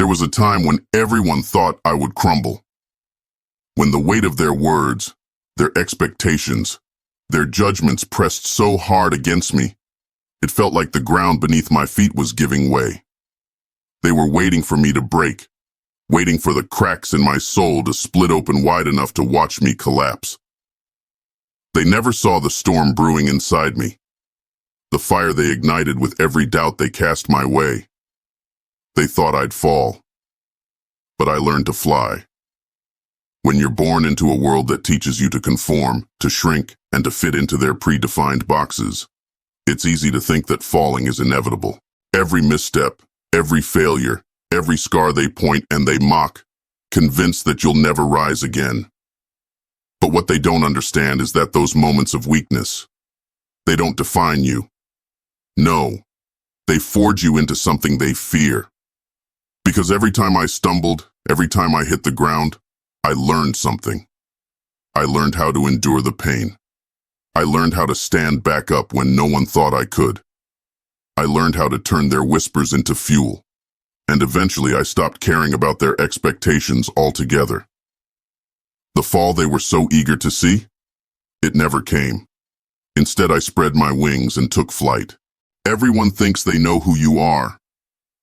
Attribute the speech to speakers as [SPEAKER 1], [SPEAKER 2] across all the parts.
[SPEAKER 1] There was a time when everyone thought I would crumble. When the weight of their words, their expectations, their judgments pressed so hard against me, it felt like the ground beneath my feet was giving way. They were waiting for me to break, waiting for the cracks in my soul to split open wide enough to watch me collapse. They never saw the storm brewing inside me, the fire they ignited with every doubt they cast my way. They thought I'd fall, but I learned to fly. When you're born into a world that teaches you to conform, to shrink, and to fit into their predefined boxes, it's easy to think that falling is inevitable. Every misstep, every failure, every scar they point and they mock, convinced that you'll never rise again. But what they don't understand is that those moments of weakness, they don't define you. No, they forge you into something they fear. Because every time I stumbled, every time I hit the ground, I learned something. I learned how to endure the pain. I learned how to stand back up when no one thought I could. I learned how to turn their whispers into fuel. And eventually I stopped caring about their expectations altogether. The fall they were so eager to see? It never came. Instead, I spread my wings and took flight. Everyone thinks they know who you are.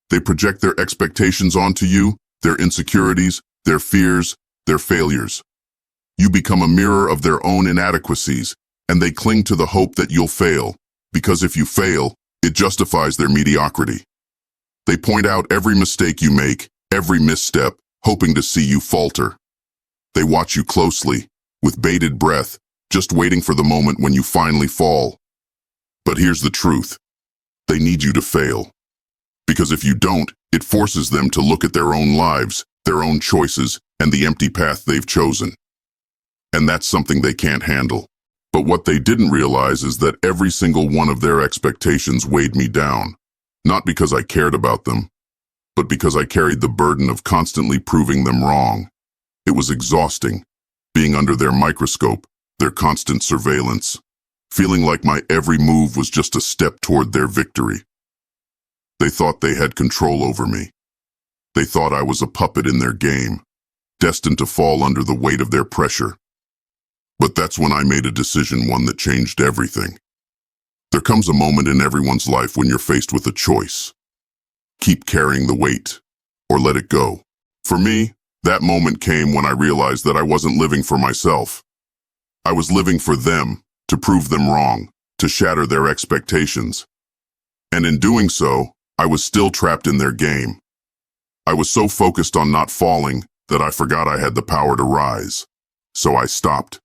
[SPEAKER 1] They project their expectations onto you, their insecurities, their fears, their failures. You become a mirror of their own inadequacies, and they cling to the hope that you'll fail, because if you fail, it justifies their mediocrity. They point out every mistake you make, every misstep, hoping to see you falter. They watch you closely, with bated breath, just waiting for the moment when you finally fall. But here's the truth. They need you to fail. Because if you don't, it forces them to look at their own lives, their own choices, and the empty path they've chosen. And that's something they can't handle. But what they didn't realize is that every single one of their expectations weighed me down, not because I cared about them, but because I carried the burden of constantly proving them wrong. It was exhausting, being under their microscope, their constant surveillance, feeling like my every move was just a step toward their victory. They thought they had control over me. They thought I was a puppet in their game, destined to fall under the weight of their pressure. But that's when I made a decision, one that changed everything. There comes a moment in everyone's life when you're faced with a choice. Keep carrying the weight, or let it go. For me, that moment came when I realized that I wasn't living for myself. I was living for them, to prove them wrong, to shatter their expectations. And in doing so, I was still trapped in their game. I was so focused on not falling that I forgot I had the power to rise. So I stopped.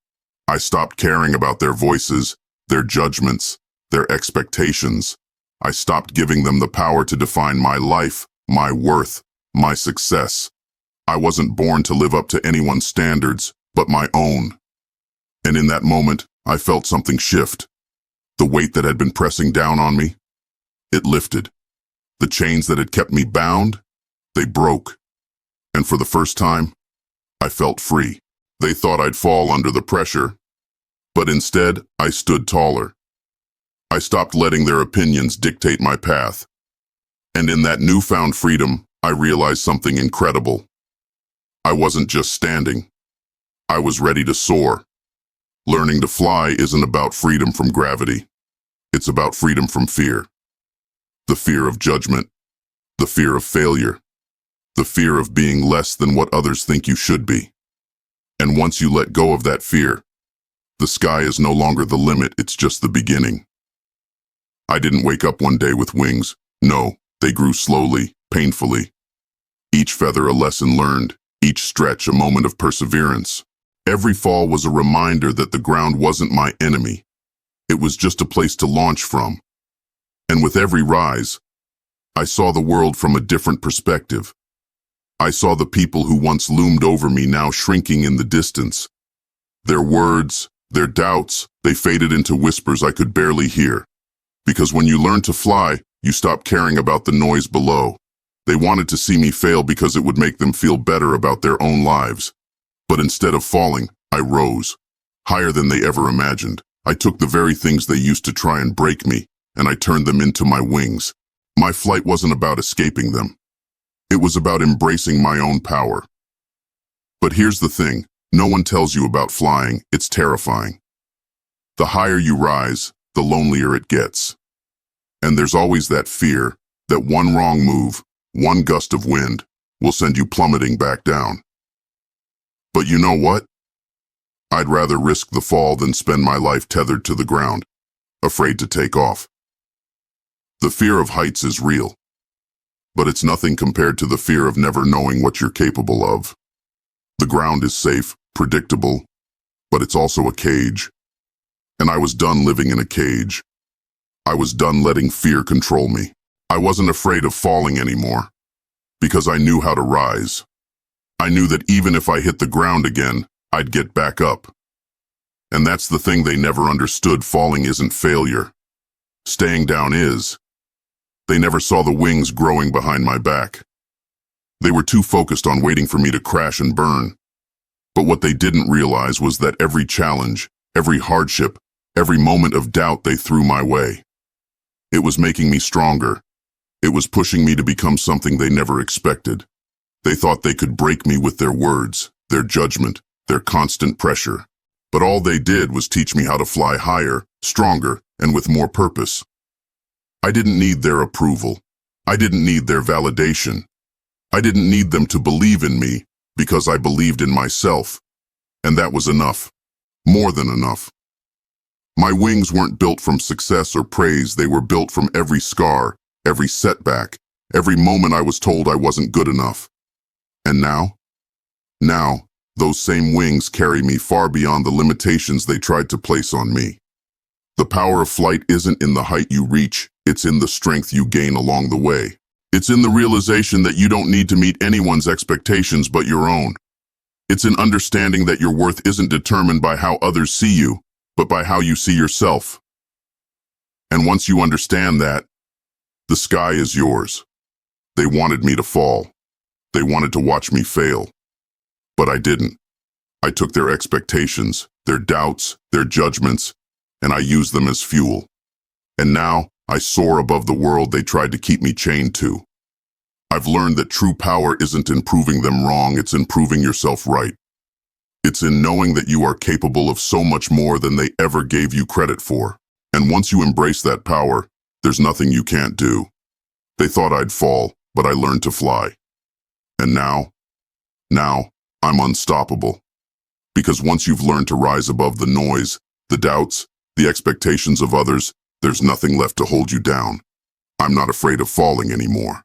[SPEAKER 1] I stopped caring about their voices, their judgments, their expectations. I stopped giving them the power to define my life, my worth, my success. I wasn't born to live up to anyone's standards, but my own. And in that moment, I felt something shift. The weight that had been pressing down on me, it lifted. The chains that had kept me bound, they broke. And for the first time, I felt free. They thought I'd fall under the pressure, but instead, I stood taller. I stopped letting their opinions dictate my path. And in that newfound freedom, I realized something incredible. I wasn't just standing. I was ready to soar. Learning to fly isn't about freedom from gravity. It's about freedom from fear. The fear of judgment, the fear of failure, the fear of being less than what others think you should be. And once you let go of that fear, the sky is no longer the limit, it's just the beginning. I didn't wake up one day with wings. No, they grew slowly, painfully. Each feather a lesson learned, each stretch a moment of perseverance. Every fall was a reminder that the ground wasn't my enemy. It was just a place to launch from. And with every rise, I saw the world from a different perspective. I saw the people who once loomed over me now shrinking in the distance. Their words, their doubts, they faded into whispers I could barely hear. Because when you learn to fly, you stop caring about the noise below. They wanted to see me fail because it would make them feel better about their own lives. But instead of falling, I rose. Higher than they ever imagined. I took the very things they used to try and break me, and I turned them into my wings. My flight wasn't about escaping them. It was about embracing my own power. But here's the thing, no one tells you about flying, it's terrifying. The higher you rise, the lonelier it gets. And there's always that fear that one wrong move, one gust of wind, will send you plummeting back down. But you know what? I'd rather risk the fall than spend my life tethered to the ground, afraid to take off. The fear of heights is real, but it's nothing compared to the fear of never knowing what you're capable of. The ground is safe, predictable, but it's also a cage. And I was done living in a cage. I was done letting fear control me. I wasn't afraid of falling anymore, because I knew how to rise. I knew that even if I hit the ground again, I'd get back up. And that's the thing they never understood. Falling isn't failure. Staying down is. They never saw the wings growing behind my back. They were too focused on waiting for me to crash and burn. But what they didn't realize was that every challenge, every hardship, every moment of doubt they threw my way, it was making me stronger. It was pushing me to become something they never expected. They thought they could break me with their words, their judgment, their constant pressure. But all they did was teach me how to fly higher, stronger, and with more purpose. I didn't need their approval. I didn't need their validation. I didn't need them to believe in me because I believed in myself. And that was enough. More than enough. My wings weren't built from success or praise. They were built from every scar, every setback, every moment I was told I wasn't good enough. And now, those same wings carry me far beyond the limitations they tried to place on me. The power of flight isn't in the height you reach, it's in the strength you gain along the way. It's in the realization that you don't need to meet anyone's expectations but your own. It's in understanding that your worth isn't determined by how others see you, but by how you see yourself. And once you understand that, the sky is yours. They wanted me to fall. They wanted to watch me fail. But I didn't. I took their expectations, their doubts, their judgments, and I used them as fuel. And now, I soar above the world they tried to keep me chained to. I've learned that true power isn't in proving them wrong, it's in proving yourself right. It's in knowing that you are capable of so much more than they ever gave you credit for. And once you embrace that power, there's nothing you can't do. They thought I'd fall, but I learned to fly. And now, I'm unstoppable. Because once you've learned to rise above the noise, the doubts, the expectations of others, there's nothing left to hold you down. I'm not afraid of falling anymore.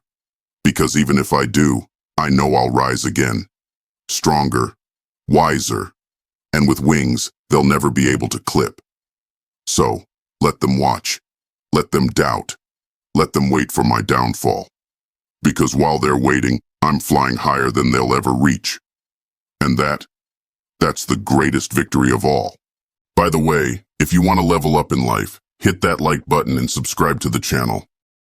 [SPEAKER 1] Because even if I do, I know I'll rise again. Stronger, wiser, and with wings they'll never be able to clip. So, let them watch. Let them doubt. Let them wait for my downfall. Because while they're waiting, I'm flying higher than they'll ever reach. And that's the greatest victory of all. By the way, if you want to level up in life, hit that like button and subscribe to the channel.